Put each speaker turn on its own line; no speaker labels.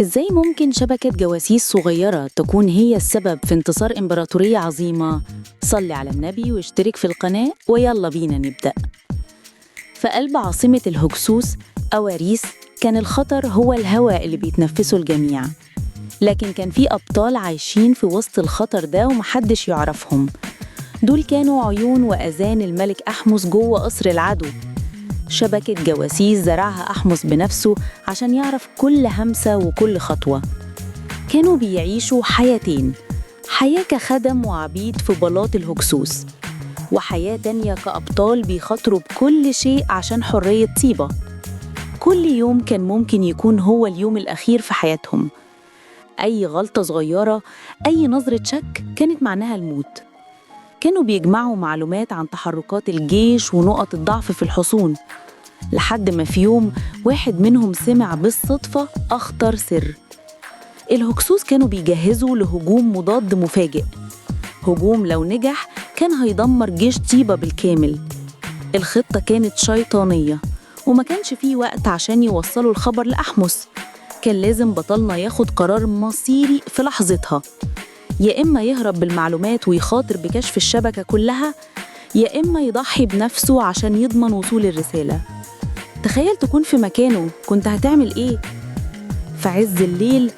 إزاي ممكن شبكة جواسيس صغيرة تكون هي السبب في انتصار إمبراطورية عظيمة؟ صلي على النبي واشترك في القناة ويلا بينا نبدأ. في قلب عاصمة الهكسوس أواريس كان الخطر هو الهواء اللي بيتنفسه الجميع، لكن كان في أبطال عايشين في وسط الخطر ده ومحدش يعرفهم. دول كانوا عيون وأذان الملك أحمس جوه قصر العدو. شبكة جواسيس زرعها أحمس بنفسه عشان يعرف كل همسة وكل خطوة. كانوا بيعيشوا حياتين، حياة كخدم وعبيد في بلاط الهكسوس، وحياة تانية كأبطال بيخاطروا بكل شيء عشان حرية طيبة. كل يوم كان ممكن يكون هو اليوم الأخير في حياتهم. أي غلطة صغيرة، أي نظرة شك كانت معناها الموت. كانوا بيجمعوا معلومات عن تحركات الجيش ونقط الضعف في الحصون، لحد ما في يوم واحد منهم سمع بالصدفة أخطر سر. الهكسوس كانوا بيجهزوا لهجوم مضاد مفاجئ، هجوم لو نجح كان هيدمر جيش طيبة بالكامل. الخطة كانت شيطانية وما كانش فيه وقت عشان يوصلوا الخبر لأحمس. كان لازم بطلنا ياخد قرار مصيري في لحظتها، يا إما يهرب بالمعلومات ويخاطر بكشف الشبكة كلها، يا إما يضحي بنفسه عشان يضمن وصول الرسالة. تخيل تكون في مكانه، كنت هتعمل إيه؟ في عز الليل